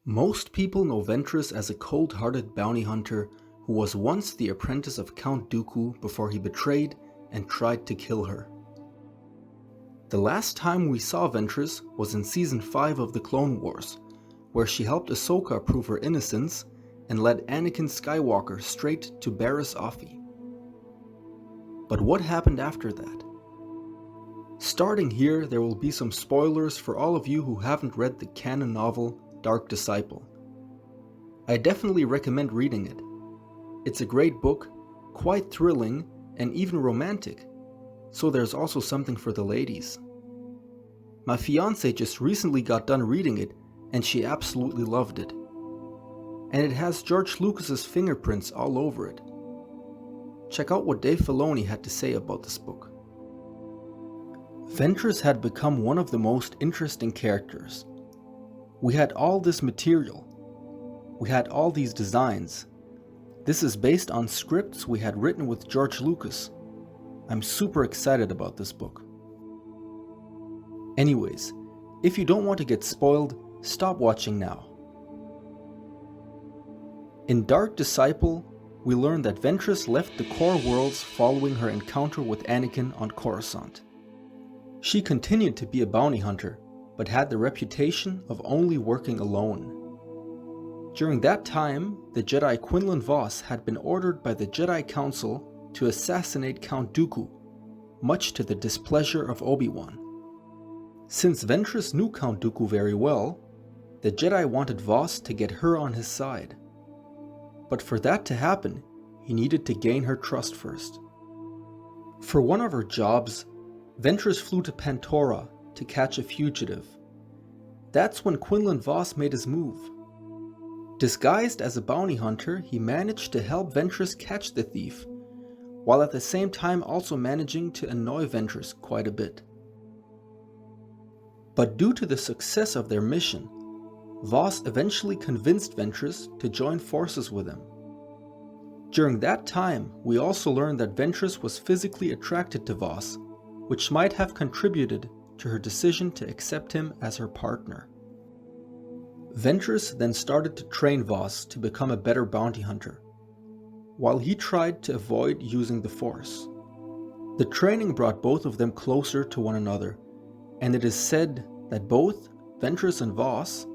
Most people know Ventress as a cold-hearted bounty hunter who was once the apprentice of Count Dooku before he betrayed and tried to kill her. The last time we saw Ventress was in Season 5 of the Clone Wars, where she helped Ahsoka prove her innocence and led Anakin Skywalker straight to Barriss Offee. But what happened after that? Starting here, there will be some spoilers for all of you who haven't read the canon novel Dark Disciple. I definitely recommend reading it. It's a great book, quite thrilling and even romantic, so there's also something for the ladies. My fiancée just recently got done reading it and she absolutely loved it. And it has George Lucas's fingerprints all over it. Check out what Dave Filoni had to say about this book. Ventress had become one of the most interesting characters. We had all this material. We had all these designs. This is based on scripts we had written with George Lucas. I'm super excited about this book. Anyways, if you don't want to get spoiled, stop watching now. In Dark Disciple, we learn that Ventress left the core worlds following her encounter with Anakin on Coruscant. She continued to be a bounty hunter, but had the reputation of only working alone. During that time, the Jedi Quinlan Vos had been ordered by the Jedi Council to assassinate Count Dooku, much to the displeasure of Obi-Wan. Since Ventress knew Count Dooku very well, the Jedi wanted Vos to get her on his side. But for that to happen, he needed to gain her trust first. For one of her jobs, Ventress flew to Pantora to catch a fugitive. That's when Quinlan Vos made his move. Disguised as a bounty hunter, he managed to help Ventress catch the thief, while at the same time also managing to annoy Ventress quite a bit. But due to the success of their mission, Vos eventually convinced Ventress to join forces with him. During that time, we also learned that Ventress was physically attracted to Vos, which might have contributed to her decision to accept him as her partner. Ventress then started to train Vos to become a better bounty hunter, while he tried to avoid using the Force. The training brought both of them closer to one another, and it is said that both Ventress and Vos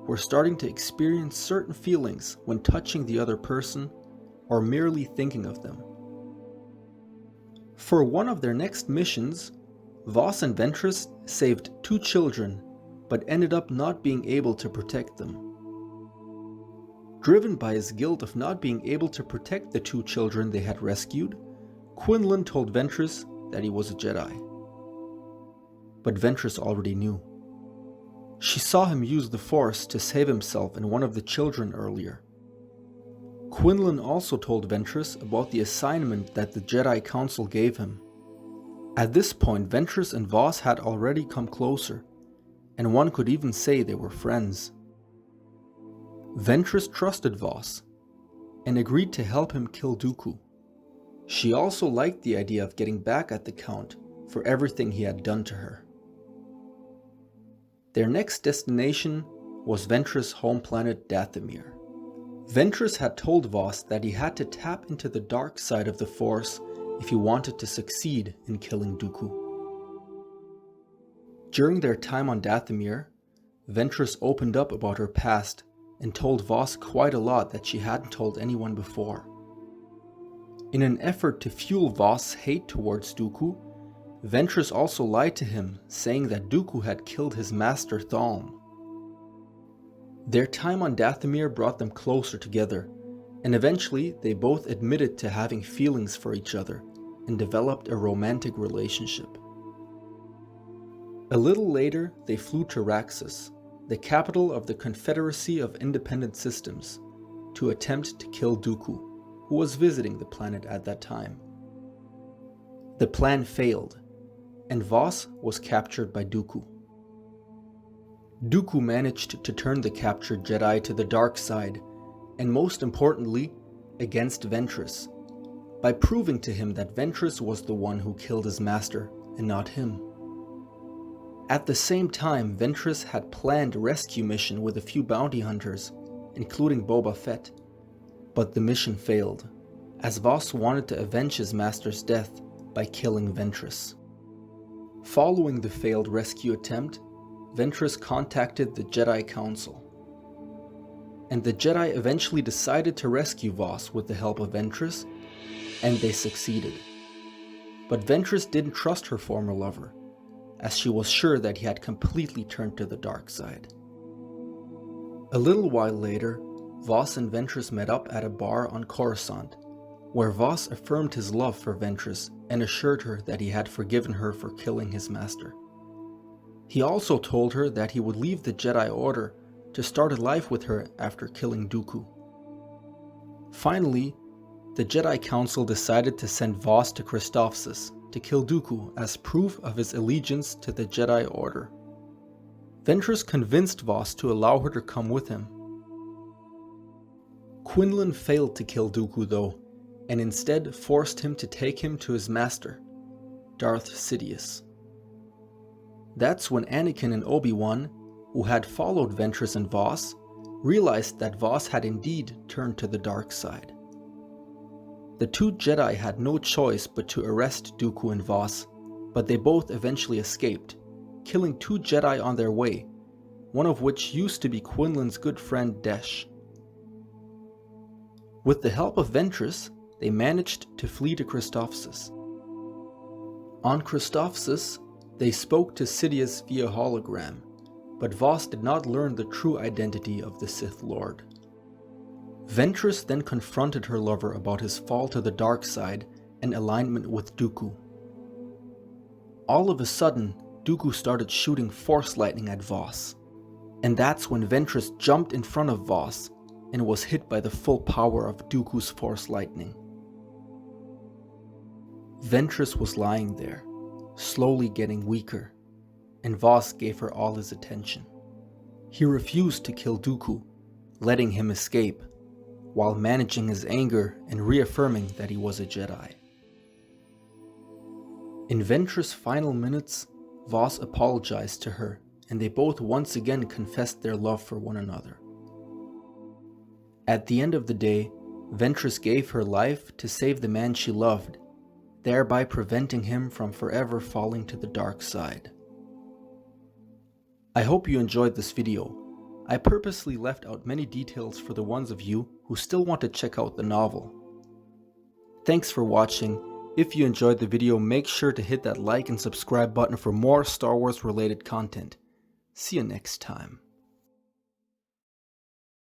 were starting to experience certain feelings when touching the other person or merely thinking of them. For one of their next missions, Vos and Ventress saved 2 children, but ended up not being able to protect them. Driven by his guilt of not being able to protect the 2 children they had rescued, Quinlan told Ventress that he was a Jedi. But Ventress already knew. She saw him use the Force to save himself and one of the children earlier. Quinlan also told Ventress about the assignment that the Jedi Council gave him. At this point, Ventress and Vos had already come closer, and one could even say they were friends. Ventress trusted Vos and agreed to help him kill Dooku. She also liked the idea of getting back at the Count for everything he had done to her. Their next destination was Ventress' home planet Dathomir. Ventress had told Vos that he had to tap into the dark side of the Force if he wanted to succeed in killing Dooku. During their time on Dathomir, Ventress opened up about her past and told Vos quite a lot that she hadn't told anyone before. In an effort to fuel Vos' hate towards Dooku, Ventress also lied to him, saying that Dooku had killed his master Thalm. Their time on Dathomir brought them closer together, and eventually they both admitted to having feelings for each other and developed a romantic relationship. A little later, they flew to Raxus, the capital of the Confederacy of Independent Systems, to attempt to kill Dooku, who was visiting the planet at that time. The plan failed, and Vos was captured by Dooku. Dooku managed to turn the captured Jedi to the dark side, and most importantly, against Ventress, by proving to him that Ventress was the one who killed his master and not him. At the same time, Ventress had planned a rescue mission with a few bounty hunters, including Boba Fett, but the mission failed, as Voss wanted to avenge his master's death by killing Ventress. Following the failed rescue attempt, Ventress contacted the Jedi Council, and the Jedi eventually decided to rescue Voss with the help of Ventress, and they succeeded. But Ventress didn't trust her former lover, as she was sure that he had completely turned to the dark side. A little while later, Voss and Ventress met up at a bar on Coruscant, where Voss affirmed his love for Ventress and assured her that he had forgiven her for killing his master. He also told her that he would leave the Jedi Order to start a life with her after killing Dooku. Finally, the Jedi Council decided to send Voss to Christophsis to kill Dooku as proof of his allegiance to the Jedi Order. Ventress convinced Voss to allow her to come with him. Quinlan failed to kill Dooku though, and instead forced him to take him to his master, Darth Sidious. That's when Anakin and Obi-Wan, who had followed Ventress and Voss, realized that Voss had indeed turned to the dark side. The two Jedi had no choice but to arrest Dooku and Voss, but they both eventually escaped, killing two Jedi on their way, one of which used to be Quinlan's good friend Desh. With the help of Ventress, they managed to flee to Christophsis. On Christophsis, they spoke to Sidious via hologram, but Voss did not learn the true identity of the Sith Lord. Ventress then confronted her lover about his fall to the dark side and alignment with Dooku. All of a sudden, Dooku started shooting force lightning at Voss, and that's when Ventress jumped in front of Voss and was hit by the full power of Dooku's force lightning. Ventress was lying there, slowly getting weaker, and Voss gave her all his attention. He refused to kill Dooku, letting him escape, while managing his anger and reaffirming that he was a Jedi. In Ventress' final minutes, Voss apologized to her, and they both once again confessed their love for one another. At the end of the day, Ventress gave her life to save the man she loved, thereby preventing him from forever falling to the dark side. I hope you enjoyed this video. I purposely left out many details for the ones of you who still want to check out the novel. Thanks for watching. If you enjoyed the video, make sure to hit that like and subscribe button for more Star Wars related content. See you next time.